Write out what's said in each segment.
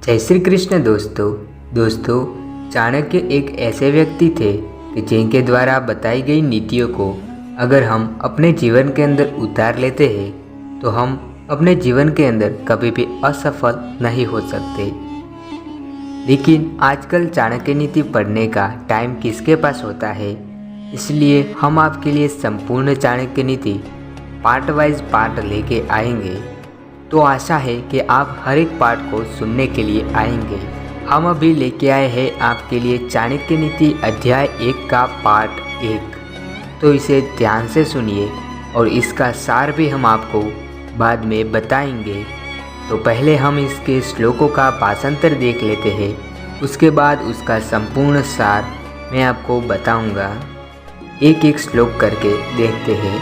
जय श्री कृष्ण दोस्तों चाणक्य एक ऐसे व्यक्ति थे कि जिनके द्वारा बताई गई नीतियों को अगर हम अपने जीवन के अंदर उतार लेते हैं तो हम अपने जीवन के अंदर कभी भी असफल नहीं हो सकते। लेकिन आजकल चाणक्य नीति पढ़ने का टाइम किसके पास होता है, इसलिए हम आपके लिए संपूर्ण चाणक्य नीति पार्ट वाइज पार्ट लेके आएंगे। तो आशा है कि आप हर एक पार्ट को सुनने के लिए आएंगे। हम अभी लेके आए हैं आपके लिए चाणक्य नीति अध्याय 1 का पार्ट 1। तो इसे ध्यान से सुनिए और इसका सार भी हम आपको बाद में बताएंगे। तो पहले हम इसके श्लोकों का भाषांतर देख लेते हैं, उसके बाद उसका संपूर्ण सार मैं आपको बताऊंगा। एक एक श्लोक करके देखते हैं।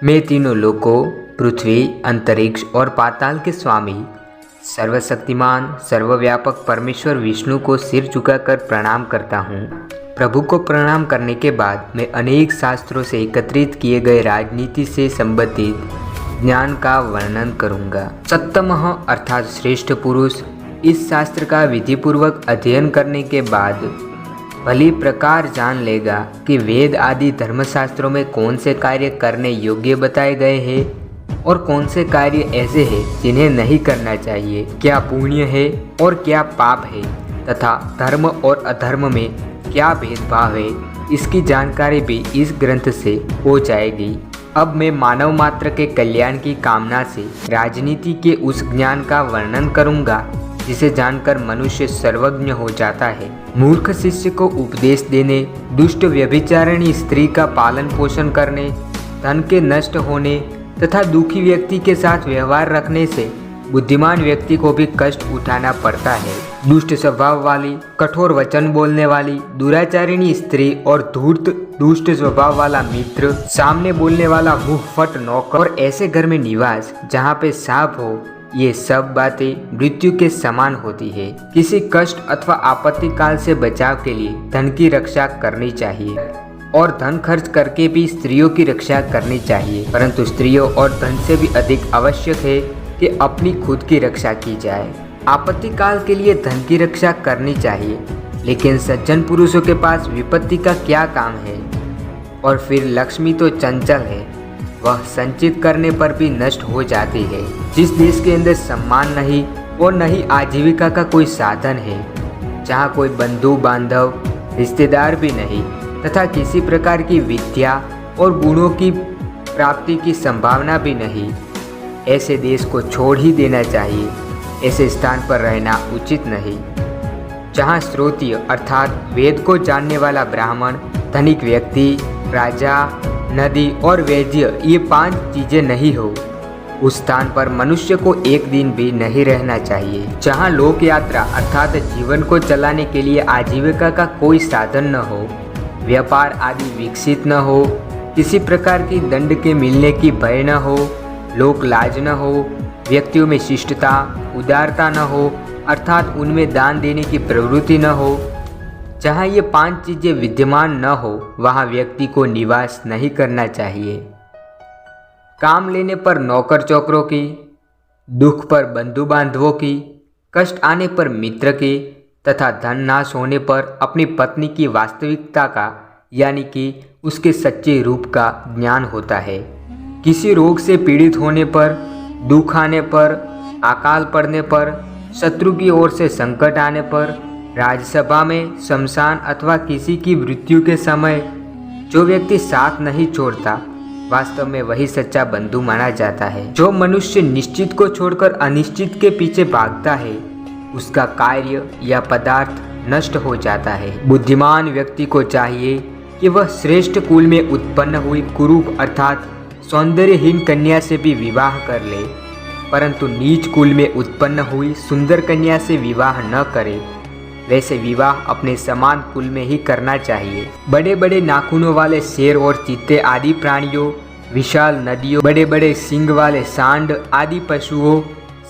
मैं तीनों लोकों पृथ्वी, अंतरिक्ष और पाताल के स्वामी सर्वशक्तिमान सर्वव्यापक परमेश्वर विष्णु को सिर झुकाकर प्रणाम करता हूँ। प्रभु को प्रणाम करने के बाद मैं अनेक शास्त्रों से एकत्रित किए गए राजनीति से संबंधित ज्ञान का वर्णन करूँगा। सप्तमः अर्थात श्रेष्ठ पुरुष इस शास्त्र का विधिपूर्वक अध्ययन करने के बाद भली प्रकार जान लेगा कि वेद आदि धर्मशास्त्रों में कौन से कार्य करने योग्य बताए गए हैं और कौन से कार्य ऐसे हैं जिन्हें नहीं करना चाहिए, क्या पुण्य है और क्या पाप है, तथा धर्म और अधर्म में क्या भेदभाव है, इसकी जानकारी भी इस ग्रंथ से हो जाएगी। अब मैं मानव मात्र के कल्याण की कामना से राजनीति के उस ज्ञान का वर्णन करूंगा जिसे जानकर मनुष्य सर्वज्ञ हो जाता है। मूर्ख शिष्य को उपदेश देने, दुष्ट व्यभिचारिणी स्त्री का पालन पोषण करने, धन के नष्ट होने तथा दुखी व्यक्ति के साथ व्यवहार रखने से बुद्धिमान व्यक्ति को भी कष्ट उठाना पड़ता है। दुष्ट स्वभाव वाली, कठोर वचन बोलने वाली, दुराचारिणी स्त्री और धूर्त दुष्ट स्वभाव वाला मित्र, सामने बोलने वाला मुंहफट नौकर और ऐसे घर में निवास जहाँ पे सांप हो, ये सब बातें मृत्यु के समान होती है। किसी कष्ट अथवा आपत्ति काल से बचाव के लिए धन की रक्षा करनी चाहिए और धन खर्च करके भी स्त्रियों की रक्षा करनी चाहिए, परंतु स्त्रियों और धन से भी अधिक आवश्यक है कि अपनी खुद की रक्षा की जाए। आपत्ति काल के लिए धन की रक्षा करनी चाहिए, लेकिन सज्जन पुरुषों के पास विपत्ति का क्या काम है। और फिर लक्ष्मी तो चंचल है, वह संचित करने पर भी नष्ट हो जाती है। जिस देश के अंदर सम्मान नहीं और न ही आजीविका का कोई साधन है, जहाँ कोई बंधु बांधव रिश्तेदार भी नहीं तथा किसी प्रकार की विद्या और गुणों की प्राप्ति की संभावना भी नहीं, ऐसे देश को छोड़ ही देना चाहिए। ऐसे स्थान पर रहना उचित नहीं जहाँ श्रोत्रिय अर्थात वेद को जानने वाला ब्राह्मण, धनिक व्यक्ति, राजा, नदी और वैद्य ये 5 चीजें नहीं हो। उस स्थान पर मनुष्य को एक दिन भी नहीं रहना चाहिए। जहाँ लोक यात्रा अर्थात जीवन को चलाने के लिए आजीविका का कोई साधन न हो, व्यापार आदि विकसित न हो, किसी प्रकार की दंड के मिलने की भय न हो, लोक लाज न हो, व्यक्तियों में शिष्टता उदारता न हो अर्थात उनमें दान देने की प्रवृत्ति न हो, जहाँ ये 5 चीज़ें विद्यमान न हो वहाँ व्यक्ति को निवास नहीं करना चाहिए। काम लेने पर नौकर चौकरों की, दुख पर बंधु बांधवों की, कष्ट आने पर मित्र की तथा धन नाश होने पर अपनी पत्नी की वास्तविकता का यानी कि उसके सच्चे रूप का ज्ञान होता है। किसी रोग से पीड़ित होने पर, दुख आने पर, अकाल पड़ने पर, शत्रु की ओर से संकट आने पर, राजसभा में, शमशान अथवा किसी की मृत्यु के समय जो व्यक्ति साथ नहीं छोड़ता, वास्तव में वही सच्चा बंधु माना जाता है। जो मनुष्य निश्चित को छोड़कर अनिश्चित के पीछे भागता है, उसका कार्य या पदार्थ नष्ट हो जाता है। बुद्धिमान व्यक्ति को चाहिए कि वह श्रेष्ठ कुल में उत्पन्न हुई कुरूप अर्थात सौंदर्यहीन कन्या से भी विवाह कर ले, परंतु नीच कुल में उत्पन्न हुई सुंदर कन्या से विवाह न करे। वैसे विवाह अपने समान कुल में ही करना चाहिए। बड़े बड़े नाखूनों वाले शेर और चीते आदि प्राणियों, विशाल नदियों, बड़े बड़े सींग वाले सांड आदि पशुओं,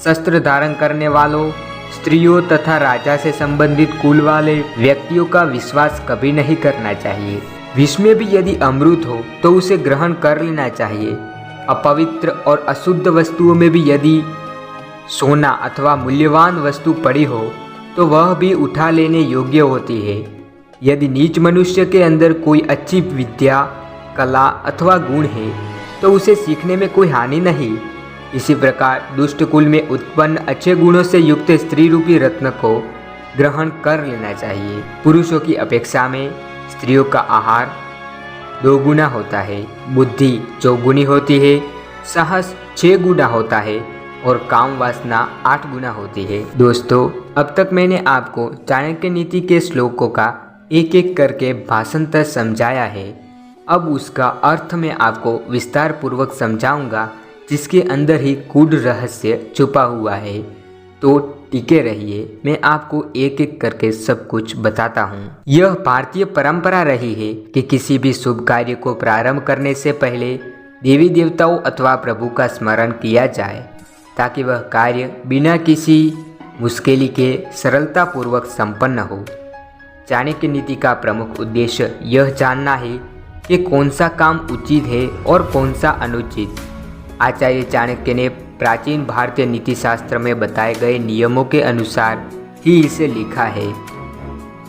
शस्त्र धारण करने वालों, स्त्रियों तथा राजा से संबंधित कुल वाले व्यक्तियों का विश्वास कभी नहीं करना चाहिए। विष में भी यदि अमृत हो तो उसे ग्रहण कर लेना चाहिए। अपवित्र और अशुद्ध वस्तुओं में भी यदि सोना अथवा मूल्यवान वस्तु पड़ी हो तो वह भी उठा लेने योग्य होती है। यदि नीच मनुष्य के अंदर कोई अच्छी विद्या, कला अथवा गुण है तो उसे सीखने में कोई हानि नहीं। इसी प्रकार दुष्ट कुल में उत्पन्न अच्छे गुणों से युक्त स्त्री रूपी रत्न को ग्रहण कर लेना चाहिए। पुरुषों की अपेक्षा में स्त्रियों का आहार 2 गुना होता है, बुद्धि 4 गुनी होती है, साहस 6 गुना होता है और काम वासना 8 गुना होती है। दोस्तों, अब तक मैंने आपको चाणक्य नीति के श्लोकों का एक एक करके भाषांतर समझाया है। अब उसका अर्थ मैं आपको विस्तार पूर्वक समझाऊंगा, जिसके अंदर ही गूढ़ रहस्य छुपा हुआ है। तो टिके रहिए, मैं आपको एक एक करके सब कुछ बताता हूँ। यह भारतीय परंपरा रही है कि किसी भी शुभ कार्य को प्रारंभ करने से पहले देवी देवताओं अथवा प्रभु का स्मरण किया जाए, ताकि वह कार्य बिना किसी मुश्किल के सरलतापूर्वक संपन्न हो। चाणक्य नीति का प्रमुख उद्देश्य यह जानना है कि कौन सा काम उचित है और कौन सा अनुचित। आचार्य चाणक्य ने प्राचीन भारतीय नीति शास्त्र में बताए गए नियमों के अनुसार ही इसे लिखा है।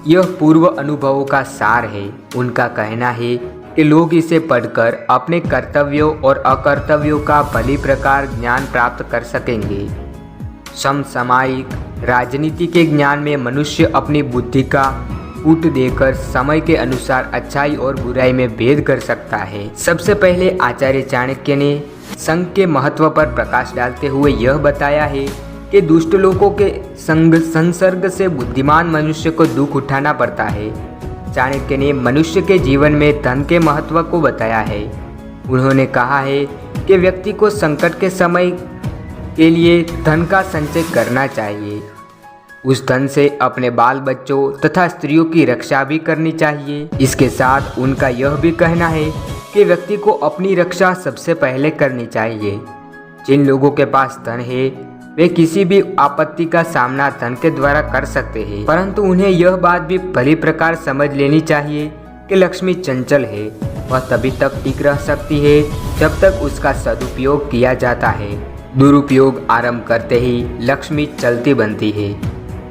यह पूर्व अनुभवों का सार है। उनका कहना है कि लोग इसे पढ़कर अपने कर्तव्यों और अकर्तव्यों का भली प्रकार ज्ञान प्राप्त कर सकेंगे। समसामयिक राजनीति के ज्ञान में मनुष्य अपनी बुद्धि का कूट देकर समय के अनुसार अच्छाई और बुराई में भेद कर सकता है। सबसे पहले आचार्य चाणक्य ने संघ के महत्व पर प्रकाश डालते हुए यह बताया है कि दुष्ट लोगों के संसर्ग से बुद्धिमान मनुष्य को दुख उठाना पड़ता है। चाणक्य ने मनुष्य के जीवन में धन के महत्व को बताया है। उन्होंने कहा है कि व्यक्ति को संकट के समय के लिए धन का संचय करना चाहिए। उस धन से अपने बाल बच्चों तथा स्त्रियों की रक्षा भी करनी चाहिए। इसके साथ उनका यह भी कहना है कि व्यक्ति को अपनी रक्षा सबसे पहले करनी चाहिए। जिन लोगों के पास धन है वे किसी भी आपत्ति का सामना धन के द्वारा कर सकते हैं, परंतु उन्हें यह बात भी भली प्रकार समझ लेनी चाहिए कि लक्ष्मी चंचल है। वह तभी तक टिक रह सकती है जब तक उसका सदुपयोग किया जाता है। दुरुपयोग आरंभ करते ही लक्ष्मी चलती बनती है।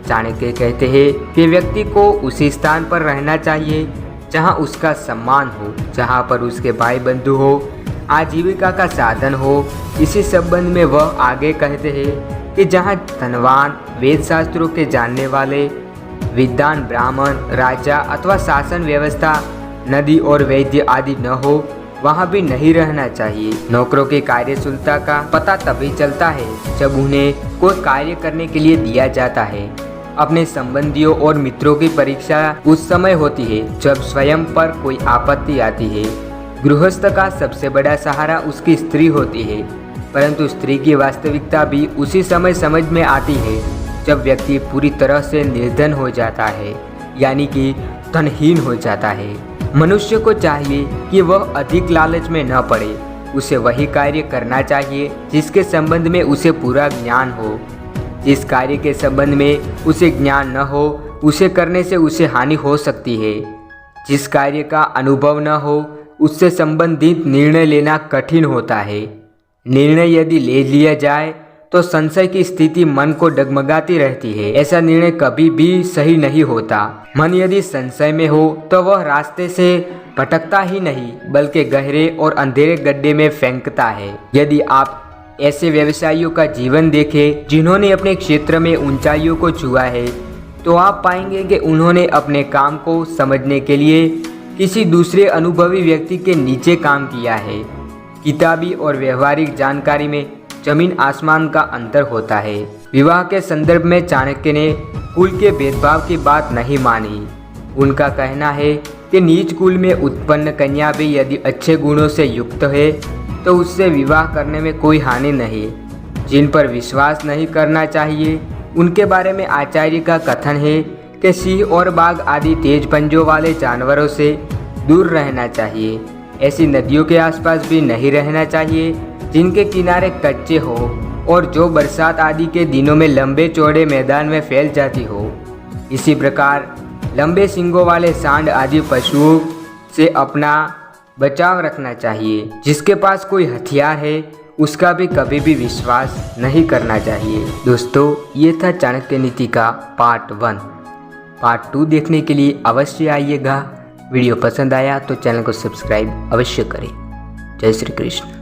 चाणक्य कहते हैं कि व्यक्ति को उसी स्थान पर रहना चाहिए जहां उसका सम्मान हो, जहां पर उसके भाई बंधु हो, आजीविका का साधन हो। इसी संबंध में वह आगे कहते हैं कि जहां धनवान, वेद शास्त्रों के जानने वाले, विद्वान ब्राह्मण, राजा अथवा शासन व्यवस्था, नदी और वैद्य आदि न हो, वहां भी नहीं रहना चाहिए। नौकरों की कार्यशूलता का पता तभी चलता है जब उन्हें कोई कार्य करने के लिए दिया जाता है। अपने संबंधियों और मित्रों की परीक्षा उस समय होती है जब स्वयं पर कोई आपत्ति आती है। गृहस्थ का सबसे बड़ा सहारा उसकी स्त्री होती है, परंतु स्त्री की वास्तविकता भी उसी समय समझ में आती है जब व्यक्ति पूरी तरह से निर्धन हो जाता है, यानी कि धनहीन हो जाता है। मनुष्य को चाहिए कि वह अधिक लालच में न पड़े। उसे वही कार्य करना चाहिए जिसके संबंध में उसे पूरा ज्ञान हो। जिस कार्य के संबंध में उसे ज्ञान न हो, उसे करने से उसे हानि हो सकती है। जिस कार्य का अनुभव न हो, उससे संबंधित निर्णय लेना कठिन होता है। निर्णय यदि ले लिया जाए तो संशय की स्थिति मन को डगमगाती रहती है। ऐसा निर्णय कभी भी सही नहीं होता। मन यदि संशय में हो तो वह रास्ते से भटकता ही नहीं, बल्कि गहरे और अंधेरे गड्ढे में फेंकता है। यदि आप ऐसे व्यवसायियों का जीवन देखें जिन्होंने अपने क्षेत्र में ऊंचाइयों को छुआ है, तो आप पाएंगे कि उन्होंने अपने काम को समझने के लिए किसी दूसरे अनुभवी व्यक्ति के नीचे काम किया है। किताबी और व्यवहारिक जानकारी में जमीन आसमान का अंतर होता है। विवाह के संदर्भ में चाणक्य ने कुल के भेदभाव की बात नहीं मानी। उनका कहना है कि नीच कुल में उत्पन्न कन्या भी यदि अच्छे गुणों से युक्त है तो उससे विवाह करने में कोई हानि नहीं। जिन पर विश्वास नहीं करना चाहिए उनके बारे में आचार्य का कथन है कि सिंह और बाघ आदि तेज पंजों वाले जानवरों से दूर रहना चाहिए। ऐसी नदियों के आसपास भी नहीं रहना चाहिए जिनके किनारे कच्चे हो और जो बरसात आदि के दिनों में लंबे चौड़े मैदान में फैल जाती हो। इसी प्रकार लंबे सींगों वाले सांड आदि पशुओं से अपना बचाव रखना चाहिए। जिसके पास कोई हथियार है उसका भी कभी भी विश्वास नहीं करना चाहिए। दोस्तों, ये था चाणक्य नीति का पार्ट 1। पार्ट 2 देखने के लिए अवश्य आइएगा। वीडियो पसंद आया तो चैनल को सब्सक्राइब अवश्य करें। जय श्री कृष्ण।